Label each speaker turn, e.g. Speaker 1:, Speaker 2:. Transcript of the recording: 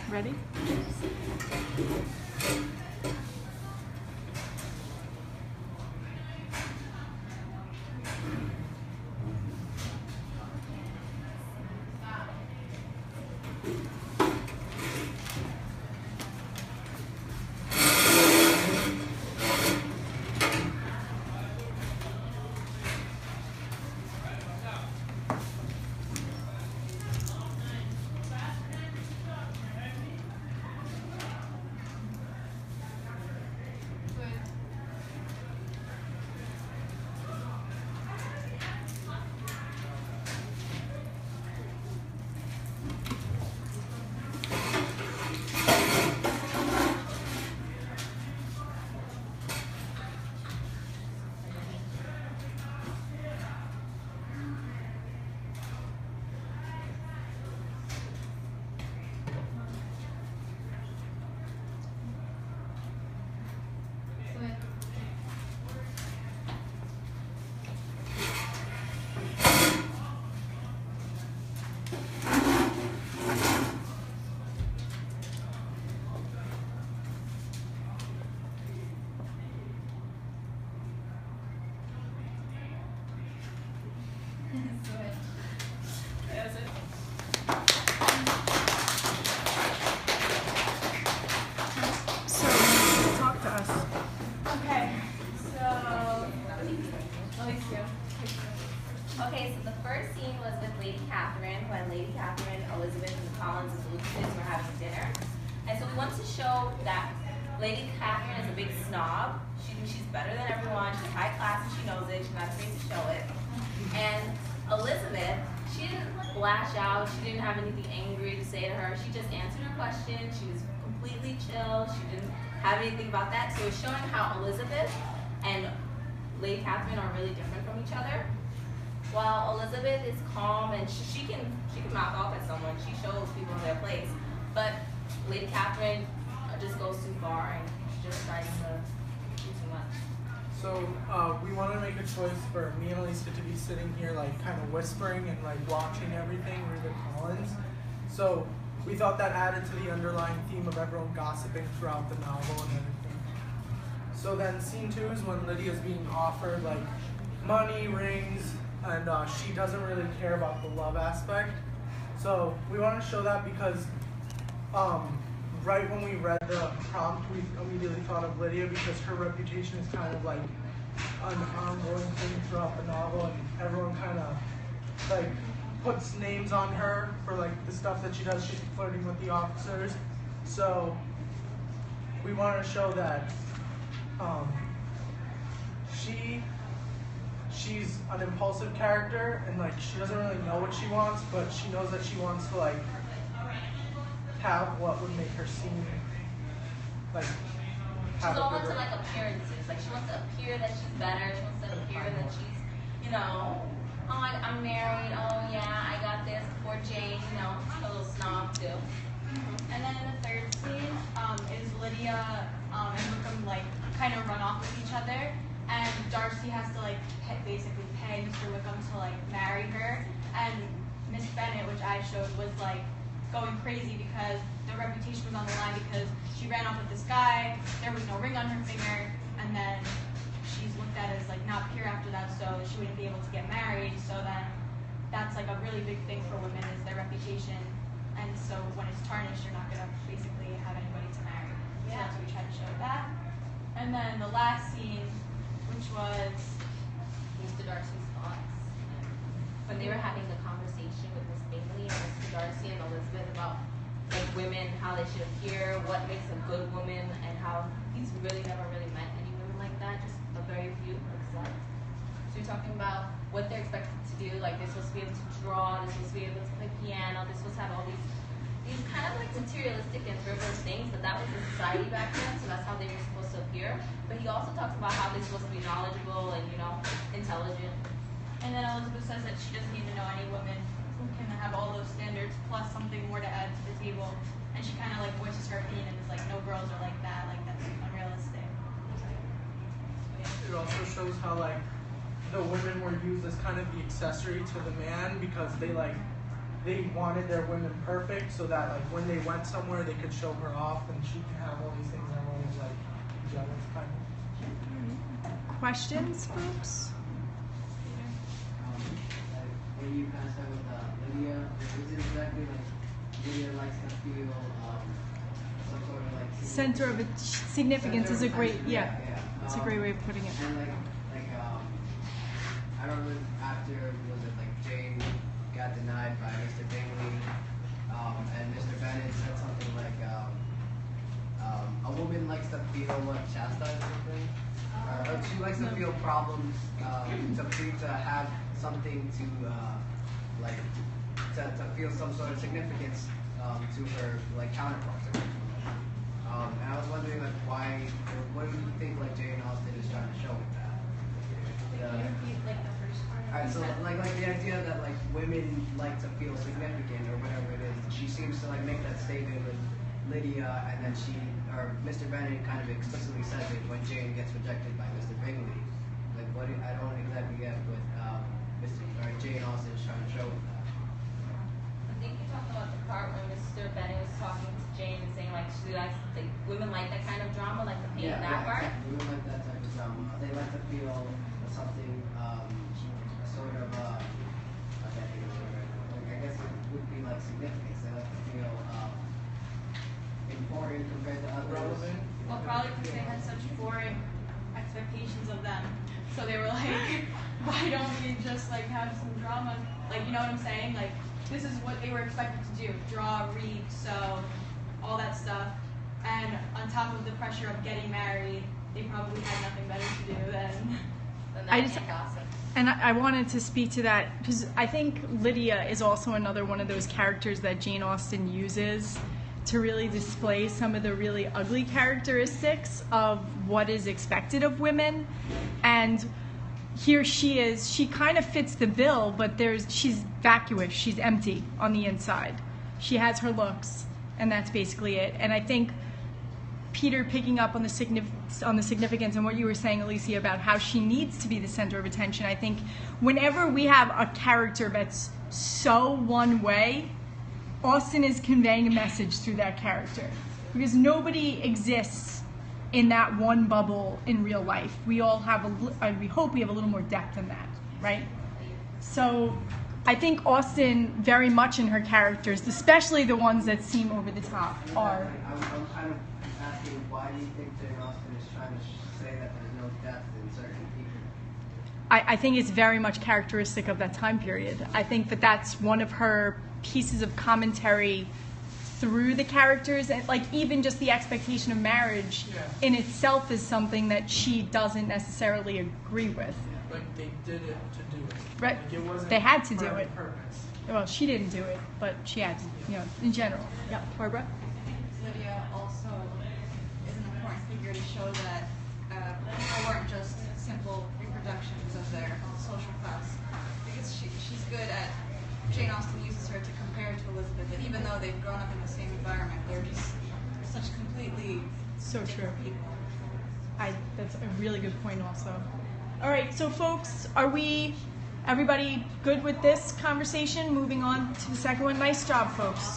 Speaker 1: Ready?
Speaker 2: Okay, so the first scene was with Lady Catherine, when Lady Catherine, Elizabeth, and Collins and Lucas were having dinner. And so we want to show that Lady Catherine is a big snob. She thinks she's better than everyone. She's high class and she knows it. She's not afraid to show it. And Elizabeth, she didn't lash out. She didn't have anything angry to say to her. She just answered her question. She was completely chill. She didn't have anything about that. So it's showing how Elizabeth and Lady Catherine are really different from each other. While Elizabeth is calm and she can mouth off at someone. She shows people their place. But Lady Catherine just goes too far and she just tries to do too much.
Speaker 3: So we want to make a choice for me and Elisa to be sitting here like kind of whispering and like watching everything, read the Collins. So we thought that added to the underlying theme of everyone gossiping throughout the novel and everything. So then scene 2 is when Lydia's being offered like money, rings, and she doesn't really care about the love aspect. So we want to show that because right when we read the prompt, we immediately thought of Lydia because her reputation is kind of like an ongoing thing throughout the novel, and everyone kind of like puts names on her for like the stuff that she does. She's flirting with the officers. So we want to show that she's an impulsive character and like she doesn't really know what she wants, but she knows that she wants to like have what would make her seem like
Speaker 2: she's all into like appearances. Like she wants to appear that she's better. She wants to appear that she's, you know, oh I'm married. Oh yeah, I got this. Poor Jane, you know, a little snob too.
Speaker 4: And then in the third scene is Lydia and Wickham like kind of run off with each other, and Darcy has to like basically pay Mr. Wickham to like marry her, and Miss Bennett, which I showed, was like going crazy because their reputation was on the line because she ran off with this guy, there was no ring on her finger, and then she's looked at as like not pure after that, so she wouldn't be able to get married. So then that's like a really big thing for women, is their reputation, and so when it's tarnished, you're not gonna basically have anybody to marry. So that's what we tried to show that. And then the last scene, which was
Speaker 2: Mr. Darcy's thoughts. When they were having the conversation with Miss Bingley and Mr. Darcy and Elizabeth about like women, how they should appear, what makes a good woman, and how he's really never really met any women like that, just a very few, like select. So you're talking about what they're expected to do, like they're supposed to be able to draw, they're supposed to be able to play piano, they're supposed to have all these kind of like materialistic and frivolous things, but that was the society back then, so that's how they were supposed to appear. But he also talks about how they're supposed to be knowledgeable and, you know, intelligent.
Speaker 4: And then Elizabeth says that she doesn't need to know any woman who can have all those standards plus something more to add to the table. And she kind of like voices her opinion and is like, no girls are like that, like that's unrealistic.
Speaker 3: It also shows how like the women were used as kind of the accessory to the man because they they wanted their women perfect so that like when they went somewhere they could show her off and she could have all these things. Everyone was like jealous kind of.
Speaker 1: Questions, folks?
Speaker 5: What you kind of said with Lydia, is it exactly like Lydia likes to feel some sort of like
Speaker 1: Center of significance is a great,
Speaker 5: yeah.
Speaker 1: it's a great way of putting it.
Speaker 5: And I don't know after was it like Jane got denied by Mr. Bingley, and Mr. Bennett said something like a woman likes to feel chastised or something. Or she likes to feel problems to have something to feel some sort of significance to her like counterparts. And I was wondering like why, or what do you think like Jane Austen is trying to show with that?
Speaker 4: Like the first part.
Speaker 5: Alright, so like the idea that like women like to feel significant or whatever it is. She seems to like make that statement with Lydia, and then Mr. Bennet kind of explicitly says it when Jane gets rejected by Mr. Bingley. Like I don't exactly get what Jane Austen is trying to show with that.
Speaker 2: I think you're talking about the part when Mr. Bennett was talking to Jane and saying like she likes like women like that kind of drama, like the pain that part.
Speaker 5: Exactly. Women like that type of drama. They like to feel something sort of I guess it would be like significance. They like to feel important compared to others.
Speaker 3: Relevant.
Speaker 4: Well, probably because they had such foreign expectations of them. So they were like, why don't we just like have some drama? Like, you know what I'm saying? Like, this is what they were expected to do. Draw, read, sew, all that stuff. And on top of the pressure of getting married, they probably had nothing better to do than
Speaker 2: And gossip.
Speaker 1: And I wanted to speak to that because I think Lydia is also another one of those characters that Jane Austen uses to really display some of the really ugly characteristics of what is expected of women. And here she is, she kind of fits the bill, but she's vacuous, she's empty on the inside. She has her looks, and that's basically it. And I think Peter picking up on the significance and what you were saying, Alicia, about how she needs to be the center of attention. I think whenever we have a character that's so one way, Austen is conveying a message through that character. Because nobody exists in that one bubble in real life. We all have we hope we have a little more depth than that, right? So I think Austen very much in her characters, especially the ones that seem over the top, are...
Speaker 5: I'm kind of asking, why do you think Jane Austen is trying to say that there's no depth in certain people?
Speaker 1: I think it's very much characteristic of that time period. I think that that's one of her pieces of commentary through the characters, and like even just the expectation of marriage in itself is something that she doesn't necessarily agree with.
Speaker 3: Like they did it to do it.
Speaker 1: Right.
Speaker 3: Like it wasn't
Speaker 1: They had to do
Speaker 3: for a
Speaker 1: it.
Speaker 3: purpose.
Speaker 1: Well, she didn't do it, but she had to, in general. Yeah, Barbara?
Speaker 6: Lydia also is an important figure to show that people weren't just simple reproductions of their social class. Because she's good at, Jane Austen uses her to compare to Elizabeth, and even though they've grown up in the same environment, they're just such completely
Speaker 1: So true.
Speaker 6: different people.
Speaker 1: That's a really good point also. All right, so folks, everybody good with this conversation? Moving on to the second one. Nice job, folks.